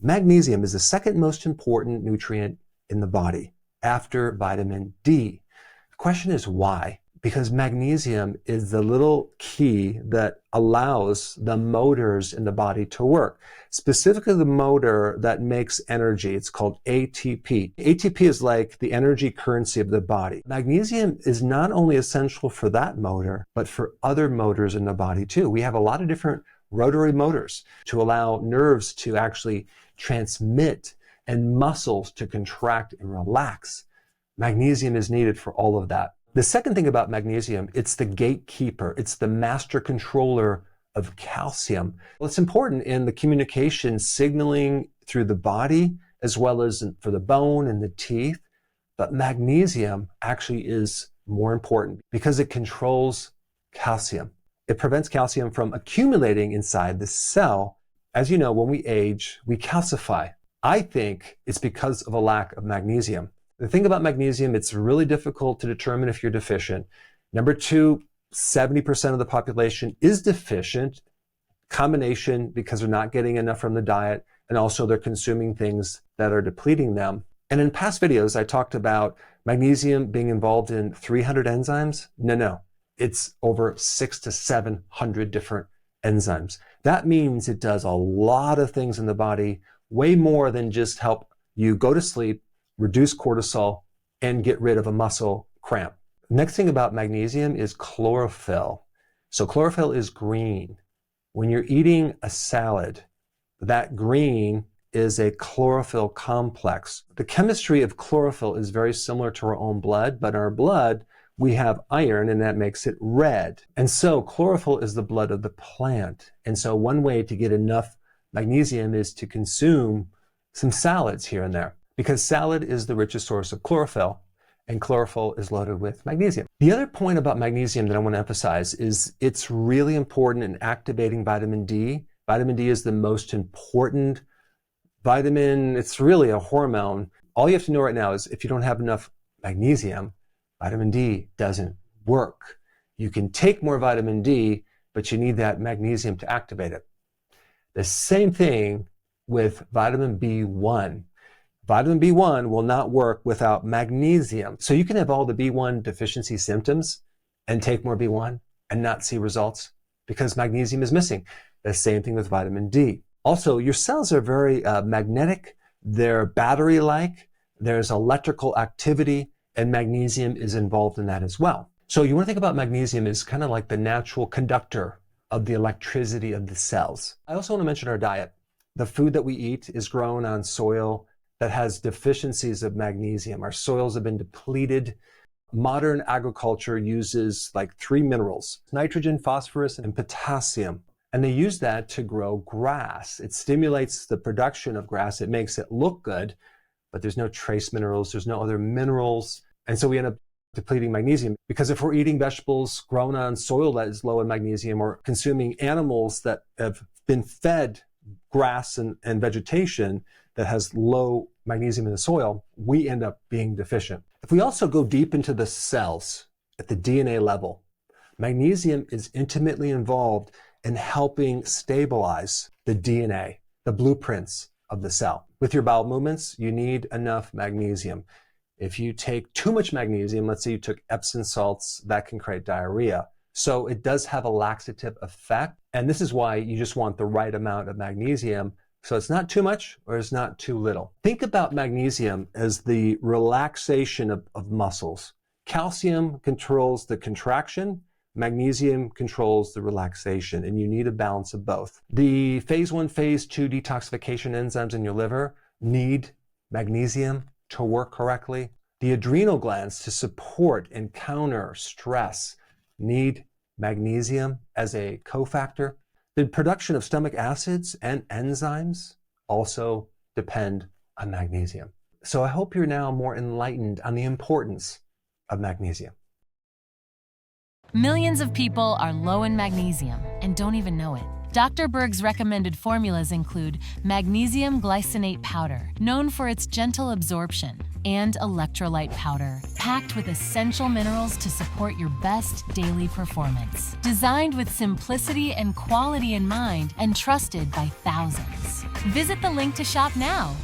Magnesium is the second most important nutrient in the body after vitamin D. The question is why? Because magnesium is the little key that allows the motors in the body to work. Specifically the motor that makes energy. It's called ATP. ATP is like the energy currency of the body. Magnesium is not only essential for that motor, but for other motors in the body too. We have a lot of different rotary motors to allow nerves to actually transmit and muscles to contract and relax. Magnesium is needed for all of that. The second thing about magnesium, it's the gatekeeper. It's the master controller of calcium. Well, it's important in the communication signaling through the body as well as for the bone and the teeth. But magnesium actually is more important because it controls calcium. It prevents calcium from accumulating inside the cell. As you know, when we age, we calcify. I think it's because of a lack of magnesium. The thing about magnesium, it's really difficult to determine if you're deficient. Number two, 70% of the population is deficient. Combination because they're not getting enough from the diet, and also they're consuming things that are depleting them. And in past videos, I talked about magnesium being involved in 300 enzymes. No. It's over 600 to 700 different enzymes. That means it does a lot of things in the body, way more than just help you go to sleep, reduce cortisol, and get rid of a muscle cramp. Next thing about magnesium is chlorophyll. So chlorophyll is green. When you're eating a salad, that green is a chlorophyll complex. The chemistry of chlorophyll is very similar to our own blood, but in our blood, we have iron and that makes it red. And so chlorophyll is the blood of the plant. And so one way to get enough magnesium is to consume some salads here and there, because salad is the richest source of chlorophyll, and chlorophyll is loaded with magnesium. The other point about magnesium that I want to emphasize is it's really important in activating vitamin D. Vitamin D is the most important vitamin. It's really a hormone. All you have to know right now is if you don't have enough magnesium, vitamin D doesn't work. You can take more vitamin D, but you need that magnesium to activate it. The same thing with vitamin B1. Vitamin B1 will not work without magnesium. So you can have all the B1 deficiency symptoms and take more B1 and not see results because magnesium is missing. The same thing with vitamin D. Also, your cells are very magnetic. They're battery-like. There's electrical activity, and magnesium is involved in that as well. So you want to think about magnesium as kind of like the natural conductor of the electricity of the cells. I also want to mention our diet. The food that we eat is grown on soil that has deficiencies of magnesium. Our soils have been depleted. Modern agriculture uses like 3 minerals: nitrogen, phosphorus, and potassium. And they use that to grow grass. It stimulates the production of grass. It makes it look good, but there's no trace minerals. There's no other minerals. And so we end up depleting magnesium, because if we're eating vegetables grown on soil that is low in magnesium, or consuming animals that have been fed grass and vegetation that has low magnesium in the soil, we end up being deficient. If we also go deep into the cells at the DNA level, magnesium is intimately involved in helping stabilize the DNA, the blueprints of the cell. With your bowel movements, you need enough magnesium. If you take too much magnesium, let's say you took Epsom salts, that can create diarrhea. So it does have a laxative effect. And this is why you just want the right amount of magnesium. So it's not too much or it's not too little. Think about magnesium as the relaxation of muscles. Calcium controls the contraction. Magnesium controls the relaxation, and you need a balance of both. The phase 1, phase 2 detoxification enzymes in your liver need magnesium to work correctly. The adrenal glands to support and counter stress need magnesium as a cofactor. The production of stomach acids and enzymes also depend on magnesium. So I hope you're now more enlightened on the importance of magnesium. Millions of people are low in magnesium and don't even know it. Dr. Berg's recommended formulas include magnesium glycinate powder, known for its gentle absorption, and electrolyte powder, packed with essential minerals to support your best daily performance. Designed with simplicity and quality in mind and trusted by thousands. Visit the link to shop now.